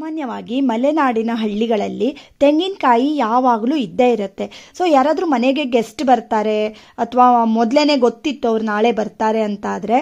ಸಾಮಾನ್ಯವಾಗಿ ಮಲೆನಾಡಿನ ಹಳ್ಳಿಗಳಲ್ಲಿ ತೆಂಗಿನಕಾಯಿ ಯಾವಾಗಲೂ ಇದ್ದೇ ಇರುತ್ತೆ. ಸೊ ಯಾರಾದರೂ ಮನೆಗೆ ಗೆಸ್ಟ್ ಬರ್ತಾರೆ ಅಥವಾ ಮೊದಲೇನೆ ಗೊತ್ತಿತ್ತು ಅವ್ರು ನಾಳೆ ಬರ್ತಾರೆ ಅಂತ ಆದರೆ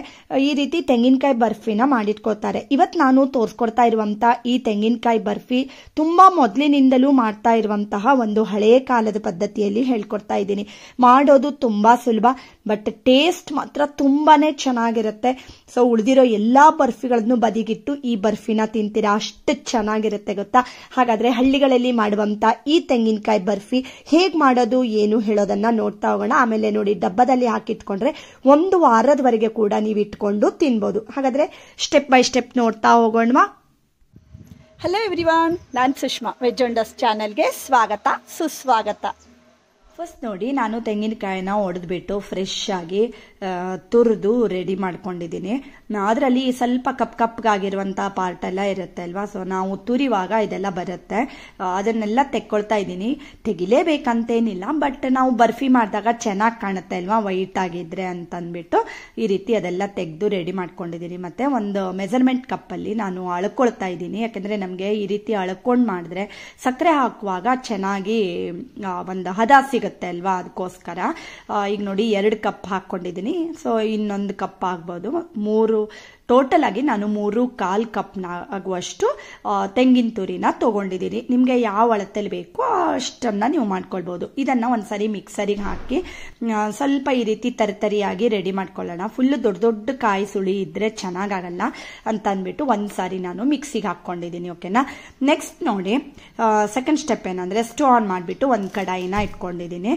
ಈ ರೀತಿ ತೆಂಗಿನಕಾಯಿ ಬರ್ಫಿನ ಮಾಡಿಟ್ಕೋತಾರೆ. ಇವತ್ತು ನಾನು ತೋರಿಸ್ಕೊಡ್ತಾ ಇರುವಂಥ ಈ ತೆಂಗಿನಕಾಯಿ ಬರ್ಫಿ ತುಂಬ ಮೊದಲಿನಿಂದಲೂ ಮಾಡ್ತಾ ಇರುವಂತಹ ಒಂದು ಹಳೆಯ ಕಾಲದ ಪದ್ಧತಿಯಲ್ಲಿ ಹೇಳ್ಕೊಡ್ತಾ ಇದ್ದೀನಿ. ಮಾಡೋದು ತುಂಬ ಸುಲಭ, ಬಟ್ ಟೇಸ್ಟ್ ಮಾತ್ರ ತುಂಬಾನೇ ಚೆನ್ನಾಗಿರುತ್ತೆ. ಸೊ ಉಳಿದಿರೋ ಎಲ್ಲಾ ಬರ್ಫಿಗಳನ್ನು ಬದಿಗಿಟ್ಟು ಈ ಬರ್ಫಿನ ತಿಂತೀರಾ, ಅಷ್ಟು ಚೆನ್ನಾಗಿರುತ್ತೆ ಗೊತ್ತಾ. ಹಾಗಾದ್ರೆ ಹಳ್ಳಿಗಳಲ್ಲಿ ಮಾಡುವಂತ ಈ ತೆಂಗಿನಕಾಯಿ ಬರ್ಫಿ ಹೇಗ್ ಮಾಡೋದು ಏನು ಹೇಳೋದನ್ನ ನೋಡ್ತಾ ಹೋಗೋಣ. ಆಮೇಲೆ ನೋಡಿ, ಡಬ್ಬದಲ್ಲಿ ಹಾಕಿಟ್ಕೊಂಡ್ರೆ ಒಂದು ವಾರದವರೆಗೆ ಕೂಡ ನೀವು ಇಟ್ಕೊಂಡು ತಿನ್ಬೋದು. ಹಾಗಾದ್ರೆ ಸ್ಟೆಪ್ ಬೈ ಸ್ಟೆಪ್ ನೋಡ್ತಾ ಹೋಗೋಣವಾ. ಹಲೋ ಎವ್ರಿವಾನ್, ನಾನು ಸುಷ್ಮಾ. ವೆಜ್ ವಂಡರ್ಸ್ ಚಾನೆಲ್ಗೆ ಸ್ವಾಗತ ಸುಸ್ವಾಗತ. ಫಸ್ಟ್ ನೋಡಿ, ನಾನು ತೆಂಗಿನಕಾಯಿನ ಒಡೆದ್ಬಿಟ್ಟು ಫ್ರೆಶ್ ಆಗಿ ತುರಿದು ರೆಡಿ ಮಾಡ್ಕೊಂಡಿದ್ದೀನಿ. ಅದರಲ್ಲಿ ಸ್ವಲ್ಪ ಕಪ್ಗಾಗಿರುವಂಥ ಪಾರ್ಟ್ ಎಲ್ಲ ಇರುತ್ತೆ ಅಲ್ವಾ, ಸೊ ನಾವು ತುರಿವಾಗ ಇದೆಲ್ಲ ಬರುತ್ತೆ, ಅದನ್ನೆಲ್ಲ ತೆಕ್ಕೊಳ್ತಾ ಇದ್ದೀನಿ. ತೆಗಿಲೇಬೇಕಂತೇನಿಲ್ಲ, ಬಟ್ ನಾವು ಬರ್ಫಿ ಮಾಡಿದಾಗ ಚೆನ್ನಾಗಿ ಕಾಣುತ್ತೆ ಅಲ್ವಾ ವೈಟ್ ಆಗಿದ್ರೆ ಅಂತಂದ್ಬಿಟ್ಟು ಈ ರೀತಿ ಅದೆಲ್ಲ ತೆಗೆದು ರೆಡಿ ಮಾಡ್ಕೊಂಡಿದ್ದೀನಿ. ಮತ್ತೆ ಒಂದು ಮೆಜರ್ಮೆಂಟ್ ಕಪ್ಪಲ್ಲಿ ನಾನು ಅಳ್ಕೊಳ್ತಾ ಇದ್ದೀನಿ, ಯಾಕೆಂದರೆ ನಮಗೆ ಈ ರೀತಿ ಅಳ್ಕೊಂಡು ಮಾಡಿದ್ರೆ ಸಕ್ಕರೆ ಹಾಕುವಾಗ ಚೆನ್ನಾಗಿ ಒಂದು ಹದ ಸಿಗುತ್ತೆ ಅಲ್ವಾ, ಅದಕ್ಕೋಸ್ಕರ. ಈಗ ನೋಡಿ 2 ಕಪ್ ಹಾಕೊಂಡಿದ್ದೀನಿ. ಸೊ ಇನ್ನೊಂದು ಕಪ್ ಆಗ್ಬೋದು. ಟೋಟಲ್ ಆಗಿ ನಾನು 3.25 ಕಪ್ ಆಗುವಷ್ಟು ತೆಂಗಿನ ತುರಿನ ತಗೊಂಡಿದ್ದೀನಿ. ನಿಮಗೆ ಯಾವ ಅಳತೆಯಲ್ಲಿ ಬೇಕೋ ಅಷ್ಟನ್ನ ನೀವು ಮಾಡ್ಕೊಳ್ಬಹುದು. ಇದನ್ನ ಒಂದ್ಸರಿ ಮಿಕ್ಸರಿಗೆ ಹಾಕಿ ಸ್ವಲ್ಪ ಈ ರೀತಿ ತರಿತರಿಯಾಗಿ ರೆಡಿ ಮಾಡ್ಕೊಳ್ಳೋಣ. ಫುಲ್ ದೊಡ್ಡ ಕಾಯಿ ಸುಳಿ ಇದ್ರೆ ಚೆನ್ನಾಗಾಗಲ್ಲ ಅಂತ ಅಂದ್ಬಿಟ್ಟು ಒಂದ್ಸಾರಿ ನಾನು ಮಿಕ್ಸಿಗೆ ಹಾಕೊಂಡಿದ್ದೀನಿ. ಓಕೆನಾ. ನೆಕ್ಸ್ಟ್ ನೋಡಿ, ಸೆಕೆಂಡ್ ಸ್ಟೆಪ್ ಏನಂದ್ರೆ, ಸ್ಟವ್ ಆನ್ ಮಾಡಿಬಿಟ್ಟು ಒಂದು ಕಡಾಯಿನ ಇಟ್ಕೊಂಡಿದ್ದೀನಿ,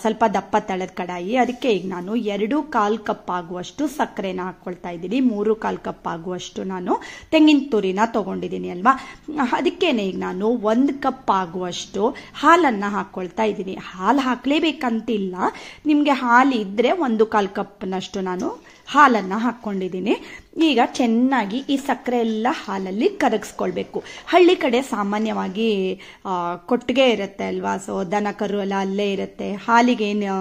ಸ್ವಲ್ಪ ದಪ್ಪ ತಳದ ಕಡಾಯಿ. ಅದಕ್ಕೆ ಈಗ ನಾನು 2.25 ಕಪ್ ಆಗುವಷ್ಟು ಸಕ್ಕರೆನ ಹಾಕೊಳ್ತಾ ಇದ್ದೀನಿ. 3.25 ಕಪ್ ಆಗುವಷ್ಟು ನಾನು ತೆಂಗಿನ ತುರಿನ ತಗೊಂಡಿದ್ದೀನಿ ಅಲ್ವಾ. ಅದಕ್ಕೇನೆ ಈಗ ನಾನು 1 ಕಪ್ ಆಗುವಷ್ಟು ಹಾಲನ್ನ ಹಾಕೊಳ್ತಾ ಇದ್ದೀನಿ. ಹಾಲು ಹಾಕ್ಲೇಬೇಕಂತಿಲ್ಲ, ನಿಮ್ಗೆ ಹಾಲು ಇದ್ರೆ 1.25 ಕಪ್ನಷ್ಟು ನಾನು ಹಾಲನ್ನ ಹಾಕೊಂಡಿದ್ದೀನಿ. ಈಗ ಚೆನ್ನಾಗಿ ಈ ಸಕ್ಕರೆ ಎಲ್ಲ ಹಾಲಲ್ಲಿ ಕರಗಿಸ್ಕೊಳ್ಬೇಕು. ಹಳ್ಳಿ ಕಡೆ ಸಾಮಾನ್ಯವಾಗಿ ಕೊಟ್ಟಿಗೆ ಇರುತ್ತೆ ಅಲ್ವಾ, ಸೊ ದನ ಕರು ಎಲ್ಲ ಅಲ್ಲೇ ಇರುತ್ತೆ, ಹಾಲಿಗೇನು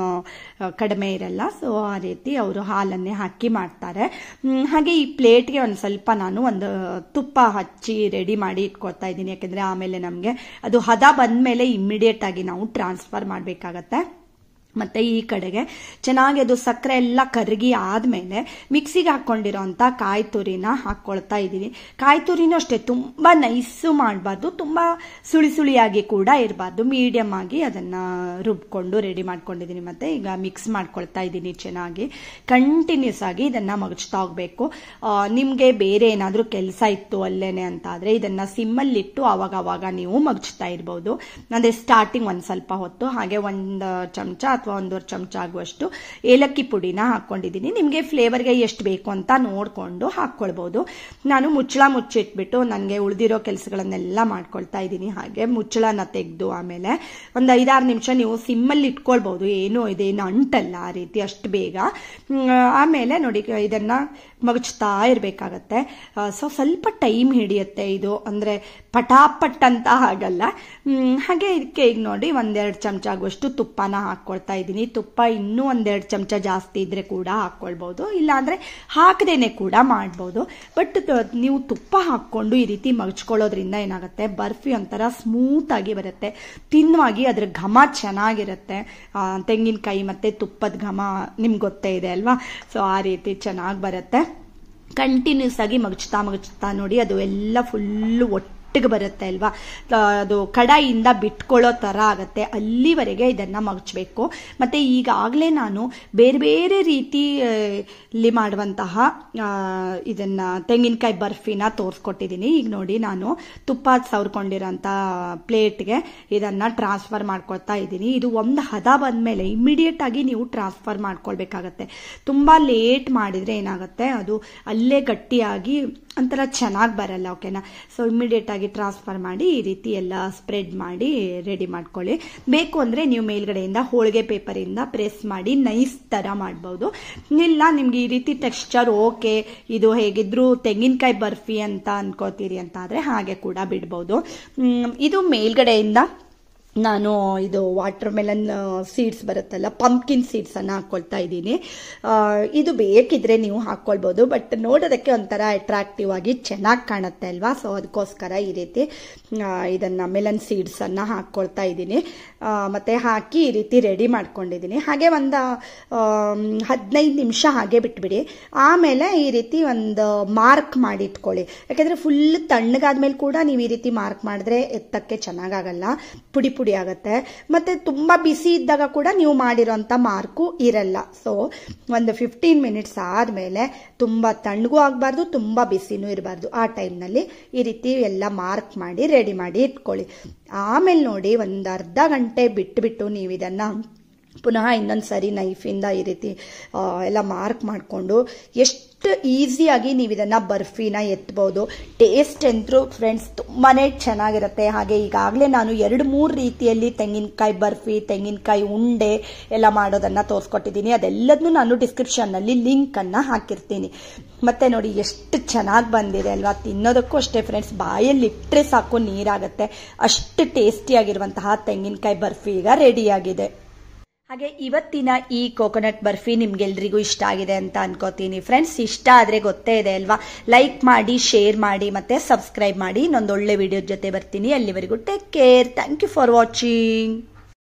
ಕಡಿಮೆ ಇರಲ್ಲ. ಸೊ ಆ ರೀತಿ ಅವರು ಹಾಲನ್ನೇ ಹಾಕಿ ಮಾಡ್ತಾರೆ. ಹಾಗೆ ಈ ಪ್ಲೇಟ್ಗೆ ಒಂದು ಸ್ವಲ್ಪ ನಾನು ಒಂದು ತುಪ್ಪ ಹಚ್ಚಿ ರೆಡಿ ಮಾಡಿ ಇಟ್ಕೊಳ್ತಾ ಇದ್ದೀನಿ, ಯಾಕೆಂದ್ರೆ ಆಮೇಲೆ ನಮಗೆ ಅದು ಹದ ಬಂದ್ಮೇಲೆ ಇಮ್ಮಿಡಿಯೇಟ್ ಆಗಿ ನಾವು ಟ್ರಾನ್ಸ್ಫರ್ ಮಾಡಬೇಕಾಗತ್ತೆ. ಮತ್ತೆ ಈ ಕಡೆಗೆ ಚೆನ್ನಾಗಿ ಅದು ಸಕ್ಕರೆ ಎಲ್ಲ ಕರಗಿ ಆದ್ಮೇಲೆ ಮಿಕ್ಸಿಗೆ ಹಾಕೊಂಡಿರೋಂಥ ಕಾಯಿ ತುರಿನ ಹಾಕೊಳ್ತಾ ಇದ್ದೀನಿ. ಕಾಯಿ ತುರಿನೂ ಅಷ್ಟೇ ತುಂಬಾ ನೈಸು ಮಾಡಬಾರ್ದು, ತುಂಬಾ ಸುಳಿಯಾಗಿ ಕೂಡ ಇರಬಾರ್ದು, ಮೀಡಿಯಂ ಆಗಿ ಅದನ್ನ ರುಬ್ಕೊಂಡು ರೆಡಿ ಮಾಡ್ಕೊಂಡಿದ್ದೀನಿ. ಮತ್ತೆ ಈಗ ಮಿಕ್ಸ್ ಮಾಡ್ಕೊಳ್ತಾ ಇದ್ದೀನಿ ಚೆನ್ನಾಗಿ. ಕಂಟಿನ್ಯೂಸ್ ಆಗಿ ಇದನ್ನ ಮಗಚ್ತಾ ಹೋಗ್ಬೇಕು. ನಿಮ್ಗೆ ಬೇರೆ ಏನಾದ್ರೂ ಕೆಲಸ ಇತ್ತು ಅಲ್ಲೇನೆ ಅಂತ ಆದ್ರೆ ಇದನ್ನ ಸಿಮ್ಮಲ್ಲಿಟ್ಟು ಅವಾಗ ನೀವು ಮಗಚ್ತಾ ಇರ್ಬೋದು. ಅಂದ್ರೆ ಸ್ಟಾರ್ಟಿಂಗ್ ಒಂದ್ ಸ್ವಲ್ಪ ಹೊತ್ತು, ಹಾಗೆ 1 ಚಮಚ ಅಥವಾ 1.5 ಚಮಚ ಆಗುವಷ್ಟು ಏಲಕ್ಕಿ ಪುಡಿನ ಹಾಕೊಂಡಿದ್ದೀನಿ. ನಿಮಗೆ ಫ್ಲೇವರ್ಗೆ ಎಷ್ಟು ಬೇಕು ಅಂತ ನೋಡ್ಕೊಂಡು ಹಾಕೊಳ್ಬಹುದು. ನಾನು ಮುಚ್ಚಳ ಮುಚ್ಚಿಟ್ಬಿಟ್ಟು ನನಗೆ ಉಳಿದಿರೋ ಕೆಲಸಗಳನ್ನೆಲ್ಲ ಮಾಡ್ಕೊಳ್ತಾ ಇದ್ದೀನಿ. ಹಾಗೆ ಮುಚ್ಚಳನ ತೆಗೆದು ಆಮೇಲೆ ಒಂದು 5-6 ನಿಮಿಷ ನೀವು ಸಿಮ್ಮಲ್ಲಿ ಇಟ್ಕೊಳ್ಬಹುದು, ಇದೇನು ಅಂಟಲ್ಲ ಆ ರೀತಿ ಅಷ್ಟು ಬೇಗ. ಆಮೇಲೆ ನೋಡಿ, ಇದನ್ನ ಮಗಚ್ತಾ ಇರ್ಬೇಕಾಗತ್ತೆ. ಸೊ ಸ್ವಲ್ಪ ಟೈಮ್ ಹಿಡಿಯುತ್ತೆ ಇದು, ಅಂದ್ರೆ ಪಟಾಪಟ್ ಅಂತ ಆಗಲ್ಲ. ಹಾಗೆ ಇದಕ್ಕೆ ಈಗ ನೋಡಿ 1-2 ಚಮಚ ಆಗುವಷ್ಟು ತುಪ್ಪನ ಹಾಕೊಳ್ತಾ ಇದ್ದೀನಿ. ತುಪ್ಪ ಇನ್ನೂ 1-2 ಚಮಚ ಜಾಸ್ತಿ ಇದ್ರೆ ಕೂಡ ಹಾಕೊಳ್ಬಹುದು, ಇಲ್ಲಾಂದ್ರೆ ಹಾಕದೇನೆ ಕೂಡ ಮಾಡ್ಬೋದು. ಬಟ್ ನೀವು ತುಪ್ಪ ಹಾಕೊಂಡು ಈ ರೀತಿ ಮಗಚ್ಕೊಳ್ಳೋದ್ರಿಂದ ಏನಾಗುತ್ತೆ, ಬರ್ಫಿ ಒಂಥರ ಸ್ಮೂತ್ ಆಗಿ ಬರುತ್ತೆ, ತಿನ್ನುವಾಗಿ ಅದ್ರ ಘಮ ಚೆನ್ನಾಗಿರುತ್ತೆ. ತೆಂಗಿನಕಾಯಿ ಮತ್ತೆ ತುಪ್ಪದ ಘಮ ನಿಮ್ಗೆ ಗೊತ್ತೇ ಇದೆ ಅಲ್ವಾ, ಸೊ ಆ ರೀತಿ ಚೆನ್ನಾಗಿ ಬರುತ್ತೆ. ಕಂಟಿನ್ಯೂಸ್ ಆಗಿ ಮಗಚ್ತಾ ನೋಡಿ, ಅದು ಎಲ್ಲ ಫುಲ್ ಒಟ್ಟಿಗೆ ಬರುತ್ತೆ ಅಲ್ವಾ, ಅದು ಕಡಾಯಿಯಿಂದ ಬಿಟ್ಕೊಳ್ಳೋ ತರ ಆಗತ್ತೆ, ಅಲ್ಲಿವರೆಗೆ ಇದನ್ನ ಮಗಚಬೇಕು. ಮತ್ತೆ ಈಗಾಗಲೇ ನಾನು ಬೇರೆ ರೀತಿಯಲ್ಲಿ ಮಾಡುವಂತಹ ಇದನ್ನ ತೆಂಗಿನಕಾಯಿ ಬರ್ಫಿನ ತೋರಿಸ್ಕೊಟ್ಟಿದ್ದೀನಿ. ಈಗ ನೋಡಿ, ನಾನು ತುಪ್ಪ ಸವರ್ಕೊಂಡಿರೋಂಥ ಪ್ಲೇಟ್ಗೆ ಇದನ್ನ ಟ್ರಾನ್ಸ್ಫರ್ ಮಾಡ್ಕೊಳ್ತಾ ಇದ್ದೀನಿ. ಇದು ಒಂದು ಹದ ಬಂದ್ಮೇಲೆ ಇಮಿಡಿಯೇಟ್ ಆಗಿ ನೀವು ಟ್ರಾನ್ಸ್ಫರ್ ಮಾಡ್ಕೊಳ್ಬೇಕಾಗತ್ತೆ. ತುಂಬಾ ಲೇಟ್ ಮಾಡಿದ್ರೆ ಏನಾಗುತ್ತೆ, ಅದು ಅಲ್ಲೇ ಗಟ್ಟಿಯಾಗಿ ಒಂಥರ ಚೆನ್ನಾಗಿ ಬರಲ್ಲ. ಓಕೆನಾ. ಸೊ ಇಮಿಡಿಯೇಟ್ ಆಗಿ ಟ್ರಾನ್ಸ್ಫರ್ ಮಾಡಿ ಈ ರೀತಿ ಎಲ್ಲ ಸ್ಪ್ರೆಡ್ ಮಾಡಿ ರೆಡಿ ಮಾಡ್ಕೊಳ್ಳಿ. ಬೇಕು ಅಂದ್ರೆ ನೀವು ಮೇಲ್ಗಡೆಯಿಂದ ಹೋಳಿಗೆ ಪೇಪರ್ ಇಂದ ಪ್ರೆಸ್ ಮಾಡಿ ನೈಸ್ ತರ ಮಾಡಬಹುದು. ಇಲ್ಲ ನಿಮ್ಗೆ ಈ ರೀತಿ ಟೆಕ್ಸ್ಚರ್ ಓಕೆ, ಇದು ಹೇಗಿದ್ರು ತೆಂಗಿನಕಾಯಿ ಬರ್ಫಿ ಅಂತ ಅನ್ಕೋತೀರಿ ಅಂತ ಆದ್ರೆ ಹಾಗೆ ಕೂಡ ಬಿಡ್ಬಹುದು. ಇದು ಮೇಲ್ಗಡೆಯಿಂದ ನಾನು ಇದು ವಾಟರ್ ಮೆಲನ್ ಸೀಡ್ಸ್ ಬರುತ್ತಲ್ಲ, ಪಂಪ್ಕಿನ್ ಸೀಡ್ಸನ್ನು ಹಾಕ್ಕೊಳ್ತಾ ಇದ್ದೀನಿ. ಇದು ಬೇಕಿದ್ರೆ ನೀವು ಹಾಕ್ಕೊಳ್ಬೋದು, ಬಟ್ ನೋಡೋದಕ್ಕೆ ಒಂಥರ ಅಟ್ರಾಕ್ಟಿವ್ ಆಗಿ ಚೆನ್ನಾಗಿ ಕಾಣುತ್ತೆ ಅಲ್ವಾ. ಸೊ ಅದಕ್ಕೋಸ್ಕರ ಈ ರೀತಿ ಇದನ್ನು ಮೆಲನ್ ಸೀಡ್ಸನ್ನು ಹಾಕ್ಕೊಳ್ತಾ ಇದ್ದೀನಿ. ಮತ್ತು ಹಾಕಿ ಈ ರೀತಿ ರೆಡಿ ಮಾಡ್ಕೊಂಡಿದ್ದೀನಿ. ಹಾಗೆ ಒಂದು 15 ನಿಮಿಷ ಹಾಗೆ ಬಿಟ್ಬಿಡಿ. ಆಮೇಲೆ ಈ ರೀತಿ ಒಂದು ಮಾರ್ಕ್ ಮಾಡಿ ಇಟ್ಕೊಳ್ಳಿ. ಯಾಕೆಂದರೆ ಫುಲ್ ತಣ್ಣಗಾದ್ಮೇಲೆ ಕೂಡ ನೀವು ಈ ರೀತಿ ಮಾರ್ಕ್ ಮಾಡಿದ್ರೆ ಎತ್ತಕ್ಕೆ ಚೆನ್ನಾಗಾಗಲ್ಲ, ಪುಡಿ ಪುಡಿ ಆಗುತ್ತೆ. ಮತ್ತೆ ತುಂಬಾ ಬಿಸಿ ಇದ್ದಾಗ ಕೂಡ ನೀವು ಮಾಡಿರೋಂಥ ಮಾರ್ಕು ಇರಲ್ಲ. ಸೊ ಒಂದು 15 ಮಿನಿಟ್ಸ್ ಆದಮೇಲೆ ತುಂಬ ತಣ್ಣಗೂ ಆಗಬಾರ್ದು, ತುಂಬ ಬಿಸಿನೂ ಇರಬಾರ್ದು. ಆ ಟೈಮ್ನಲ್ಲಿ ಈ ರೀತಿ ಎಲ್ಲ ಮಾರ್ಕ್ ಮಾಡಿ ರೆಡಿ ಮಾಡಿ ಇಟ್ಕೊಳ್ಳಿ. ಆಮೇಲೆ ನೋಡಿ ಒಂದು ಅರ್ಧ ಗಂಟೆ ಬಿಟ್ಟು ನೀವು ಇದನ್ನು ಪುನಃ ಇನ್ನೊಂದು ಸರಿ ನೈಫಿಂದ ಈ ರೀತಿ ಎಲ್ಲ ಮಾರ್ಕ್ ಮಾಡಿಕೊಂಡು ಎಷ್ಟು ಈಸಿಯಾಗಿ ನೀವು ಇದನ್ನು ಬರ್ಫಿನ ಎತ್ಬೋದು. ಟೇಸ್ಟ್ ಅಂತೂ ಫ್ರೆಂಡ್ಸ್ ತುಂಬಾ ಚೆನ್ನಾಗಿರುತ್ತೆ. ಹಾಗೆ ಈಗಾಗಲೇ ನಾನು 2-3 ರೀತಿಯಲ್ಲಿ ತೆಂಗಿನಕಾಯಿ ಬರ್ಫಿ, ತೆಂಗಿನಕಾಯಿ ಉಂಡೆ ಎಲ್ಲ ಮಾಡೋದನ್ನು ತೋರಿಸ್ಕೊಟ್ಟಿದ್ದೀನಿ. ಅದೆಲ್ಲದನ್ನೂ ನಾನು ಡಿಸ್ಕ್ರಿಪ್ಷನ್ನಲ್ಲಿ ಲಿಂಕನ್ನು ಹಾಕಿರ್ತೀನಿ. ಮತ್ತೆ ನೋಡಿ ಎಷ್ಟು ಚೆನ್ನಾಗಿ ಬಂದಿದೆ ಅಲ್ವಾ. ತಿನ್ನೋದಕ್ಕೂ ಅಷ್ಟೇ ಫ್ರೆಂಡ್ಸ್, ಬಾಯಲ್ಲಿ ಇಟ್ಟರೆ ಸಾಕು ನೀರಾಗುತ್ತೆ, ಅಷ್ಟು ಟೇಸ್ಟಿಯಾಗಿರುವಂತಹ ತೆಂಗಿನಕಾಯಿ ಬರ್ಫಿ ಈಗ ರೆಡಿಯಾಗಿದೆ. ಹಾಗೆ ಇವತ್ತಿನ ಈ ಕೋಕೋನಟ್ ಬರ್ಫಿ ನಿಮ್ಗೆಲ್ರಿಗೂ ಇಷ್ಟ ಆಗಿದೆ ಅಂತ ಅನ್ಕೋತೀನಿ ಫ್ರೆಂಡ್ಸ್. ಇಷ್ಟ ಆದರೆ ಗೊತ್ತೇ ಇದೆ ಅಲ್ವಾ, ಲೈಕ್ ಮಾಡಿ, ಶೇರ್ ಮಾಡಿ, ಮತ್ತೆ ಸಬ್ಸ್ಕ್ರೈಬ್ ಮಾಡಿ. ಇನ್ನೊಂದು ಒಳ್ಳೆ ವಿಡಿಯೋ ಜೊತೆ ಬರ್ತೀನಿ. ಅಲ್ಲಿವರೆಗೂ take care. Thank you for watching.